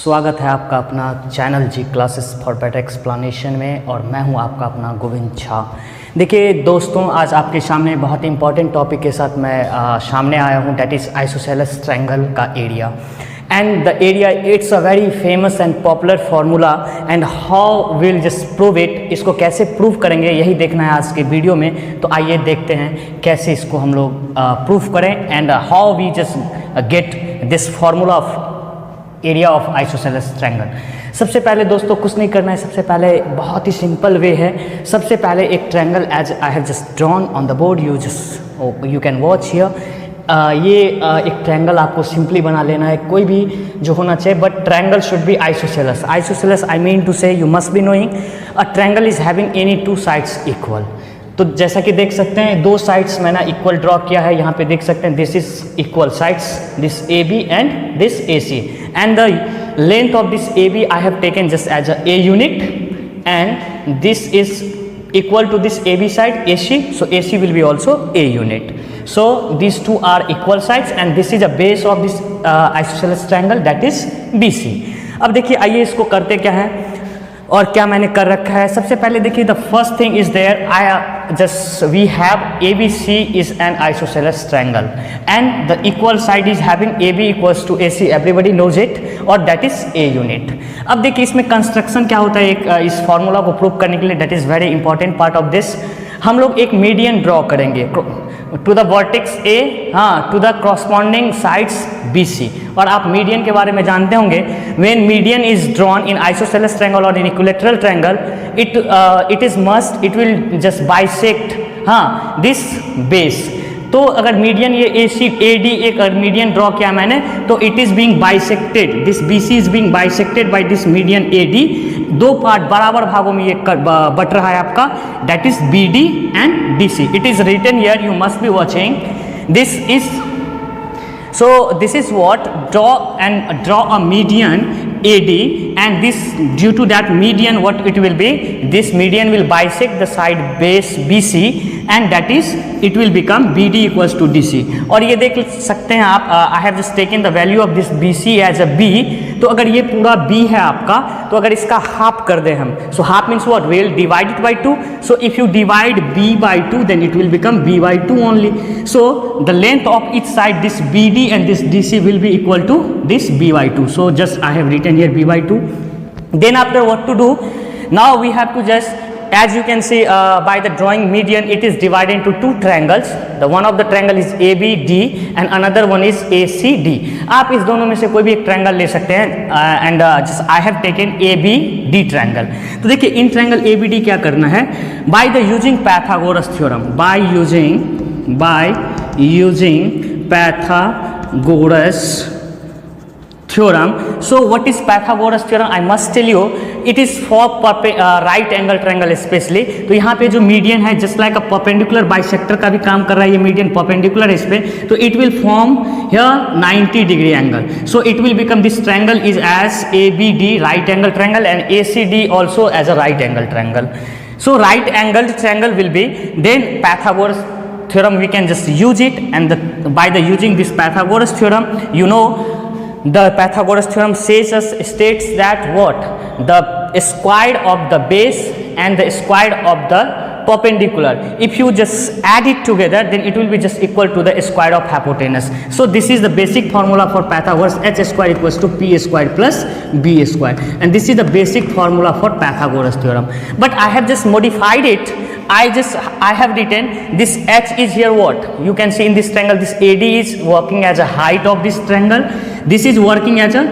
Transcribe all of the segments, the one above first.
स्वागत है आपका अपना channel G classes for better explanation में और मैं हूं आपका अपना गोविंद झा। देखिए दोस्तों, आज आपके सामने बहुत इंपॉर्टेंट टॉपिक के साथ मैं सामने आया हूं, डेट इज़ आइसोसेलेस ट्रायंगल का area and the area it's a very famous and popular formula and how will just prove it. इसको कैसे प्रूव करेंगे यही देखना है आज के वीडियो में। तो आइए देखते हैं कैसे इसको हम लोग प्रूव करें and how we just get this formula of area of isosceles triangle. सबसे पहले दोस्तों कुछ नहीं करना है, सबसे पहले बहुत ही सिंपल वे है। सबसे पहले एक triangle as I have just drawn on the board, you can watch here. ये एक ट्रायंगल आपको सिंपली बना लेना है, कोई भी जो होना चाहिए, but triangle should be isosceles. Isosceles I mean to say you must be knowing a triangle is having any two sides equal. तो जैसा कि देख सकते हैं दो साइड्स मैंने इक्वल ड्रॉ किया है, यहाँ पे देख सकते हैं this is equal sides, this A B and this A C, and the length of this A B I have taken just as a a unit and this is equal to this AB side AC, so AC will be also A unit. So these two are equal sides and this is a base of this isosceles triangle, that is BC. अब देखिए आइए इसको करते क्या है और क्या मैंने कर रखा है। सबसे पहले देखिए the first thing is there, I just we have ABC is an isosceles triangle and the equal side is having AB equals to AC, everybody knows it, और दैट इज A यूनिट। अब देखिए इसमें construction क्या होता है एक इस formula को प्रूव करने के लिए, that is very important part of this. हम लोग एक मीडियन ड्रॉ करेंगे टू द वर्टेक्स A, हाँ, to the corresponding sides BC। और आप मीडियन के बारे में जानते होंगे, when median is drawn in isosceles triangle और in equilateral triangle it is must it will just bisect, हाँ, दिस बेस। तो अगर मीडियन ये AC AD एक मीडियन ड्रॉ किया मैंने, तो it is being bisected, this BC is being bisected by this median AD। दो पार्ट बराबर भागों में ये बट रहा है आपका, that is BD and DC। It is written here, you must be watching this is, so this is what draw a median AD and this, due to that median what it will be, this median will bisect the side base BC and that is it will become BD equals to DC। और ये देख सकते हैं आप, I have just taken the value of this BC as a B। तो अगर ये पूरा B है आपका, तो अगर इसका हाफ कर दें हम, so half means what, we will divide it by 2, so if you divide B by 2 then it will become B by 2 only। So the length of each side, this BD and this DC will be equal to this B by 2, so just I have written here B by 2। then after what to do, now we have to just, as you can see by the drawing median, it is divided into two triangles, the one of the triangle is ABD and another one is ACD। आप इस दोनों में से कोई भी एक triangle ले सकते हैं and just I have taken ABD triangle. तो देखिए इन ट्रायंगल ABD क्या करना है, by the using Pythagoras theorem, by using Pythagoras theorem। so what is Pythagoras theorem, I must tell you, it is for right angle triangle especially। तो यहाँ पे जो median है just like a perpendicular bisector का भी काम कर रहा है, ये मीडियन परपेंडिकुलर है इस पे, तो it will form here 90 degree angle, so it will become this triangle is as ABD right angle triangle and ACD also as a right angle triangle। so right angled triangle will be, then Pythagoras theorem we can just use it, and by the using this Pythagoras theorem, you know, the Pythagoras theorem states that what, the square of the base and the square of the perpendicular, if you just add it together then it will be just equal to the square of hypotenuse। so this is the basic formula for Pythagoras, h square equals to p square plus b square, and this is the basic formula for Pythagoras theorem। but I have just modified it, I have written this h is here what, you can see in this triangle this AD is working as a height of this triangle, this is working as a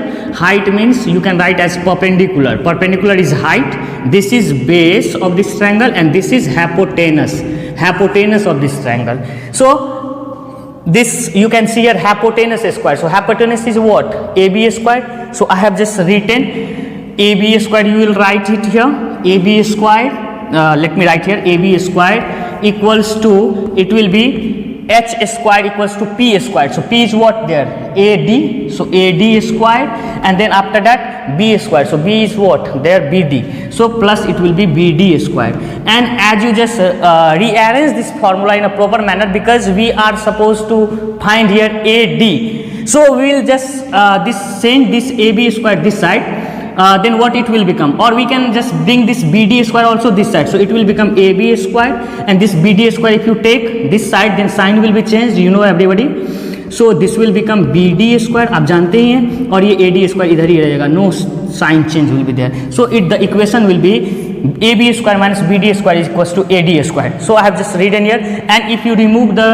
height, means you can write as perpendicular is height, this is base of this triangle and this is hypotenuse of this triangle। so this you can see here hypotenuse square, so hypotenuse is what, AB square, so I have just written AB square, you will write it here, AB square, let me write here, AB square equals to, it will be h square equals to p square, so p is what there, AD, so AD square, and then after that b square, so b is what there, BD, so plus it will be BD square। and as you just rearrange this formula in a proper manner, because we are supposed to find here AD, So we will just send this AB square this side. Then what it will become, or we can just bring this BD square also this side, so it will become AB square, and this BD square if you take this side, then sign will be changed, you know everybody. So this will become BD square, आप जानते ही हैं, और ये AD square इधर ही रहेगा, no sign change will be there. So the equation will be AB square minus BD square is equals to AD square. So I have just written here, and if you remove the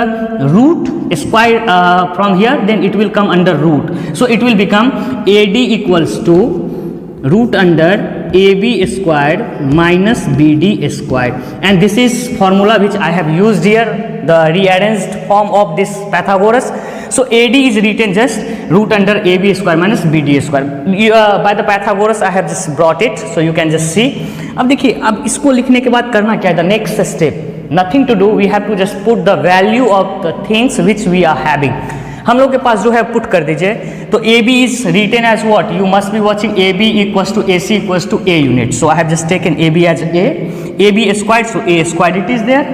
root square from here, then it will come under root. So it will become AD equals to root under AB squared minus BD squared, and this is formula which I have used here, the rearranged form of this Pythagoras. So AD is written just root under AB square minus BD square. By the Pythagoras I have just brought it, so you can just see. अब देखिए, अब इसको लिखने के बाद करना क्या है, the next step, nothing to do, we have to just put the value of the things which we are having. हम लोग के पास जो है पुट कर दीजिए. तो A B is written as what, you must be watching A B equals to A C equals to a unit. So I have just taken A B as A B squared, so A squared it is there.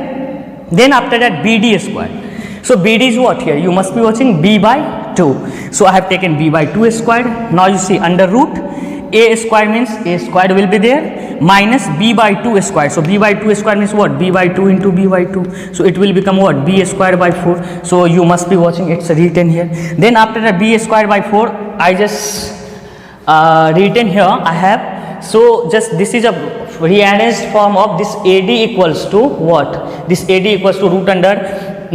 Then after that B D squared. So BD is what here? You must be watching B by 2. So I have taken B by 2 squared. Now you see under root A squared means A squared will be there minus B by 2 squared. So B by 2 squared means what? B by 2 into B by 2. So it will become what? B squared by 4. So you must be watching, it's written here. Then after that B squared by 4, I just written here I have. So just this is a rearranged form of this AD equals to what? This AD equals to root under.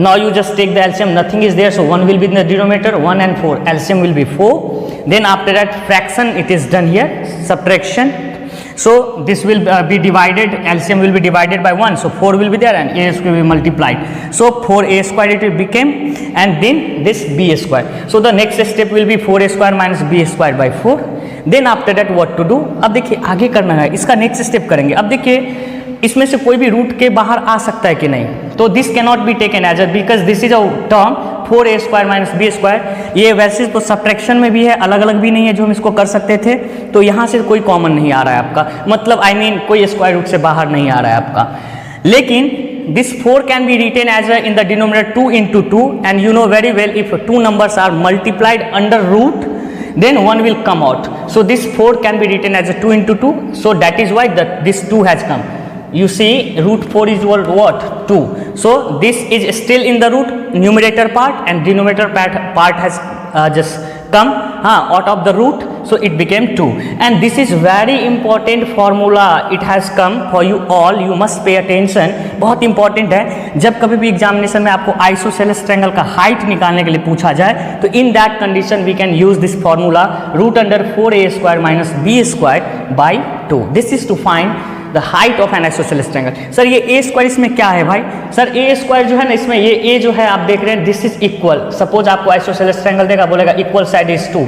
Now you just take the LCM, nothing is there, so 1 will be in the denominator, 1 and 4, LCM will be 4. Then after that fraction it is done here, subtraction. So this will be divided, LCM will be divided by 1, so 4 will be there and A square will be multiplied. So 4A square it became, and then this B square. So the next step will be 4A square minus B square by 4. Then after that what to do? अब देखिए आगे करना है, इसका next step करेंगे. अब देखिए इसमें से कोई भी रूट के बाहर आ सकता है कि नहीं, तो this can not be taken as a, because this is a term 4A square minus B square. ये वैसे तो सब्ट्रैक्शन में भी है, अलग अलग भी नहीं है जो हम इसको कर सकते थे, तो यहाँ से कोई कॉमन नहीं आ रहा है आपका, मतलब आई मीन कोई स्क्वायर रूट से बाहर नहीं आ रहा है आपका. लेकिन this 4 can be written as in the denominator 2 into 2, and you know very well if two numbers are multiplied under root, then 1 will come out. So this 4 can be written as a 2 into 2, so that is why this 2 has come. You see root 4 is what? 2. So this is still in the root numerator part, and denominator part has just come out of the root, so it became 2. And this is very important formula, it has come for you all, you must pay attention. बहुत important है, जब कभी भी examination में आपको isosceles triangle का height निकालने के लिए पूछा जाए, तो in that condition we can use this formula root under 4A square minus B square by 2. This is to find the height of an isosceles triangle. Sir ये ए स्क्वायर इसमें क्या है भाई? सर ए स्क्वायर जो है ना, इसमें ये ए जो है आप देख रहे हैं, दिस इज इक्वल. सपोज आपको आइसोसेलेस ट्रायंगल देगा, बोलेगा इक्वल साइड इज 2,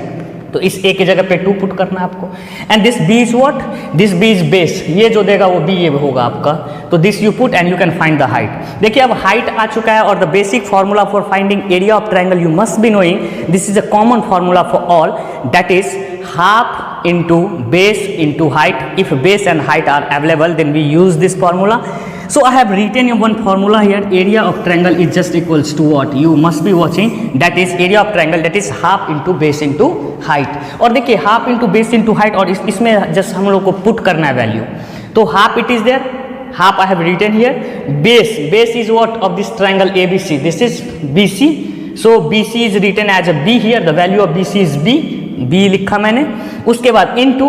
तो इस ए की जगह पे 2 पुट करना है आपको. And this B is what? This B is base, ये जो देगा वो बी ये होगा आपका, तो this you put and you can find the height. देखिए अब हाइट आ चुका है, और the basic formula for finding area of triangle you must be knowing. This is a common formula for all, that is half into base into height. If base and height are available, then we use this formula. So I have written one formula here, area of triangle is just equals to what? You must be watching, that is area of triangle, that is half into base into height. और देखिए half into base into height, और इसमें just हम लोग को put करना है value. तो half it is there, half I have written here. Base is what of this triangle ABC? This is BC. So BC is written as a B here, the value of BC is B लिखा मैंने. उसके बाद into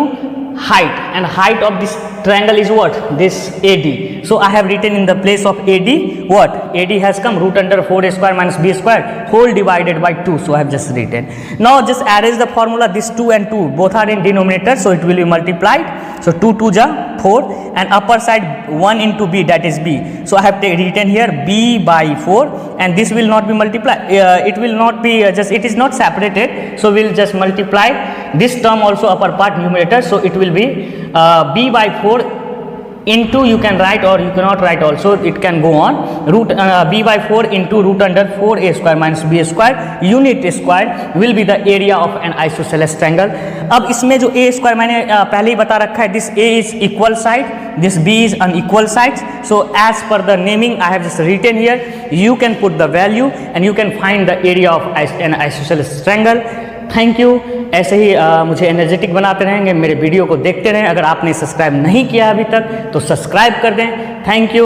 height, and height of this triangle is what? This AD. So I have written in the place of AD what? AD has come root under 4A square minus B square whole divided by 2. So I have just written. Now just arrange the formula. This 2 and 2 both are in denominator, so it will be multiplied. So 2 ja 4, and upper side 1 into B, that is B. So I have written here B by 4, and this will not be multiplied. It will not be it is not separated. So we'll just multiply this term also upper part numerator. So it will be B by 4 into you can write, or you cannot write also, it can go on, root b by 4 into root under 4a square minus b square unit square will be the area of an isosceles triangle. अब इसमें जो a square मैंने पहले ही बता रखा है, this a is equal side, this b is unequal sides, so as per the naming I have just written here, you can put the value and you can find the area of an isosceles triangle. Thank you. ऐसे ही मुझे energetic बनाते रहेंगे, मेरे video को देखते रहें। अगर आपने सब्सक्राइब नहीं किया अभी तक तो सब्सक्राइब कर दें। Thank you.